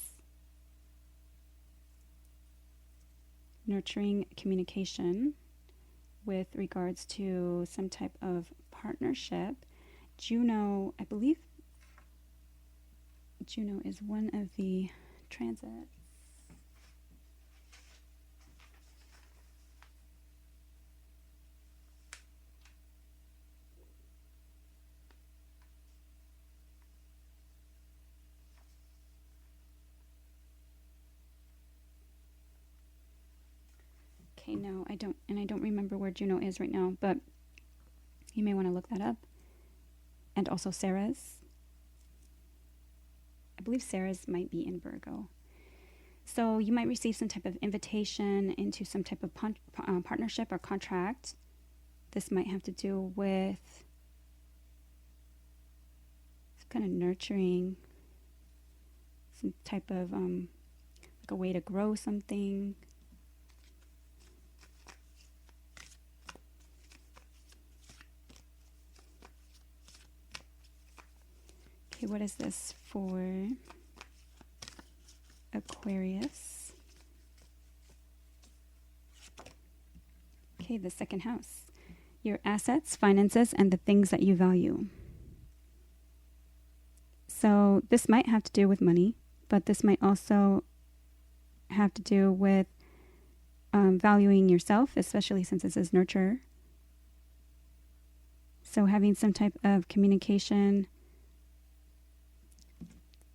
nurturing communication with regards to some type of partnership. Juno, I believe Juno is one of the transits. Okay, no, I don't remember where Juno is right now, but you may want to look that up. And also Ceres. I believe Ceres might be in Virgo. So you might receive some type of invitation into some type of partnership or contract. This might have to do with some kind of nurturing, some type of like a way to grow something. Okay, what is this for Aquarius? Okay, the second house. Your assets, finances, and the things that you value. So this might have to do with money, but this might also have to do with valuing yourself, especially since this is nurture. So having some type of communication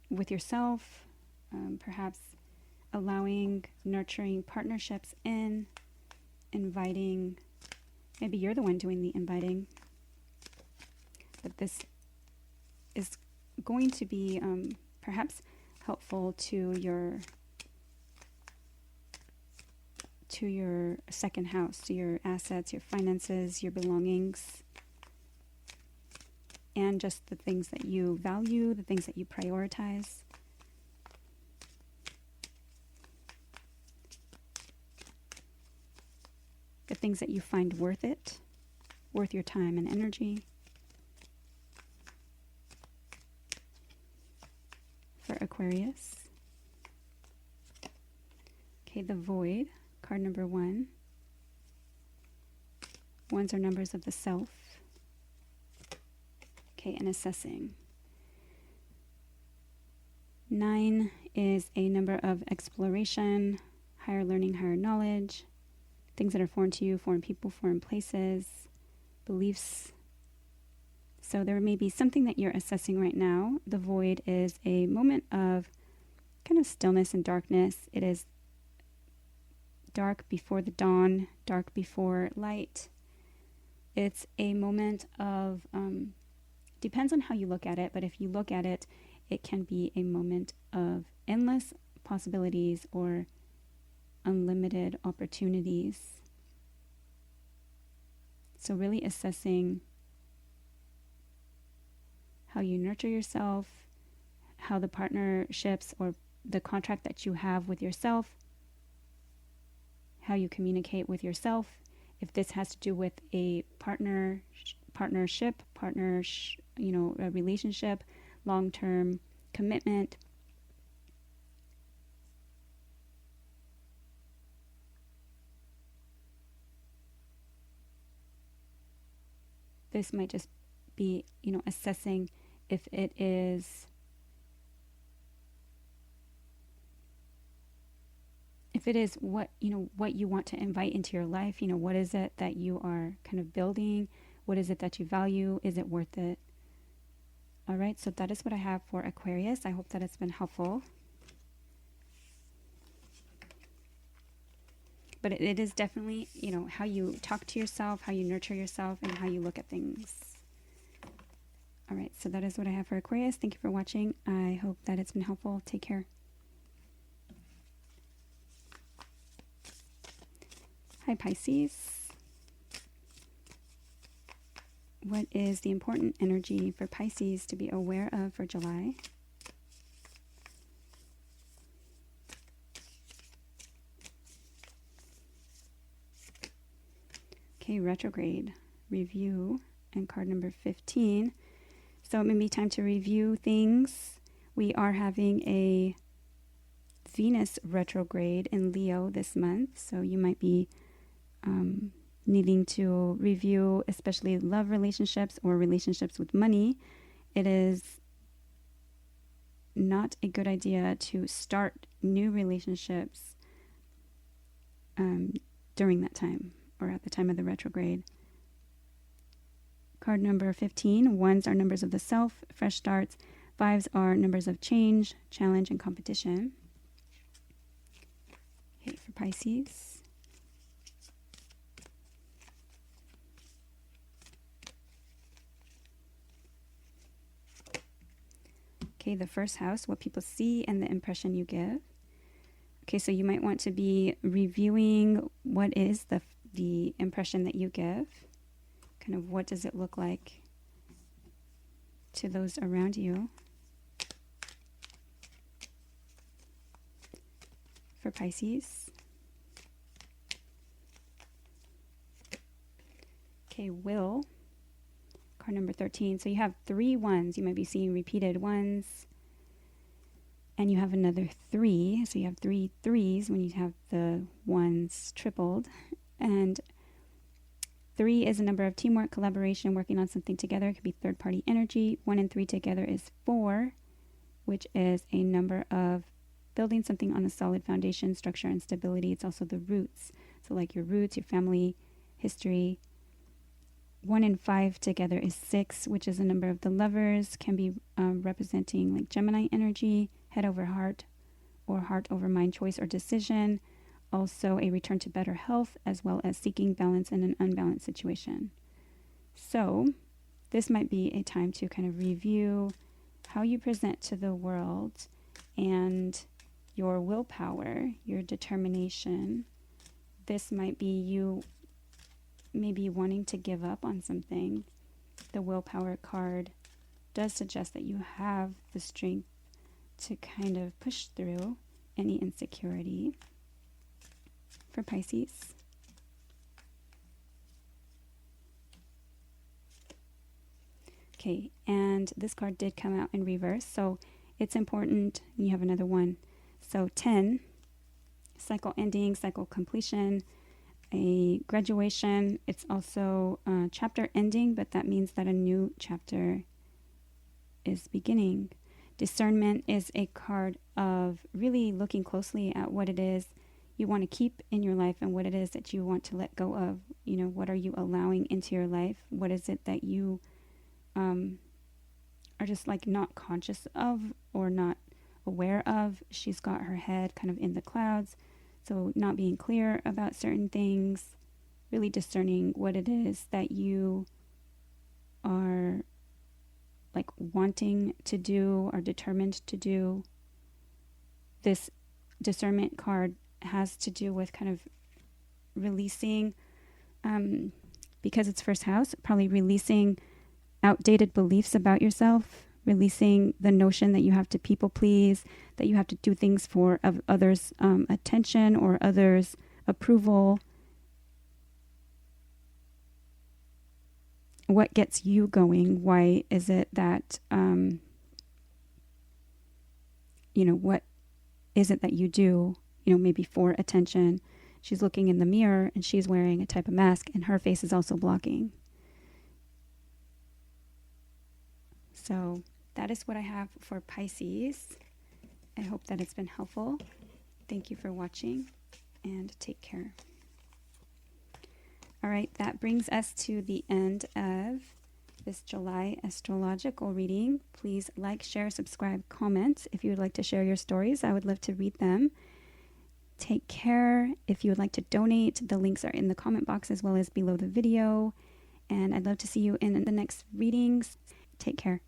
with yourself, perhaps allowing nurturing partnerships in, inviting, maybe you're the one doing the inviting, but this is going to be perhaps helpful to your second house, to your assets, your finances, your belongings, and just the things that you value, the things that you prioritize. The things that you find worth it, worth your time and energy. For Aquarius. Okay, the Void, card number 1. Ones are numbers of the self. Okay, and assessing. 9 is a number of exploration, higher learning, higher knowledge, things that are foreign to you, foreign people, foreign places, beliefs. So there may be something that you're assessing right now. The Void is a moment of kind of stillness and darkness. It is dark before the dawn, dark before light. It's a moment of depends on how you look at it, but if you look at it, it can be a moment of endless possibilities or unlimited opportunities. So really assessing how you nurture yourself, how the partnerships or the contract that you have with yourself, how you communicate with yourself, if this has to do with a partnership, a relationship, long-term commitment. This might just be, assessing if it is what you want to invite into your life. What is it that you are kind of building? What is it that you value? Is it worth it? All right, so that is what I have for Aquarius. I hope that it's been helpful. But it is definitely, you know, how you talk to yourself, how you nurture yourself, and how you look at things. All right, so that is what I have for Aquarius. Thank you for watching. I hope that it's been helpful. Take care. Hi, Pisces. What is the important energy for Pisces to be aware of for July? Okay, retrograde, review, and card number 15. So it may be time to review things. We are having a Venus retrograde in Leo this month, so you might be needing to review especially love relationships or relationships with money. It is not a good idea to start new relationships during that time or at the time of the retrograde. Card number 15, ones are numbers of the self, fresh starts. Fives are numbers of change, challenge, and competition. Okay, for Pisces. Okay, the first house, what people see and the impression you give. Okay, so you might want to be reviewing what is the impression that you give. Kind of what does it look like to those around you. For Pisces. Okay, will. Card number 13. So you have 3 ones. You might be seeing repeated ones. And you have another 3. So you have 3 threes when you have the ones tripled. And 3 is a number of teamwork, collaboration, working on something together. It could be third-party energy. 1 and 3 together is 4, which is a number of building something on a solid foundation, structure, and stability. It's also the roots. So like your roots, your family, history. 1 and 5 together is 6, which is a number of the lovers. Can be representing like Gemini energy, head over heart, or heart over mind, choice or decision. Also a return to better health, as well as seeking balance in an unbalanced situation. So this might be a time to kind of review how you present to the world and your willpower, your determination. This might be you maybe wanting to give up on something. The willpower card does suggest that you have the strength to kind of push through any insecurity. For Pisces. Okay, and this card did come out in reverse, so it's important. You have another one. So 10, cycle ending, cycle completion, a graduation. It's also a chapter ending, but that means that a new chapter is beginning. Discernment is a card of really looking closely at what it is you want to keep in your life and what it is that you want to let go of. You know, what are you allowing into your life? What is it that you are just like not conscious of or not aware of? She's got her head kind of in the clouds. So not being clear about certain things, really discerning what it is that you are like wanting to do or determined to do. This discernment card has to do with kind of releasing, because it's first house, probably releasing outdated beliefs about yourself, releasing the notion that you have to people please, that you have to do things for others' attention or others' approval. What gets you going? Why is it that, what is it that you do, maybe for attention? She's looking in the mirror and she's wearing a type of mask and her face is also blocking. So that is what I have for Pisces. I hope that it's been helpful. Thank you for watching and take care. All right, that brings us to the end of this July astrological reading. Please like, share, subscribe, comment. If you would like to share your stories, I would love to read them. Take care. If you would like to donate, the links are in the comment box as well as below the video. And I'd love to see you in the next readings. Take care.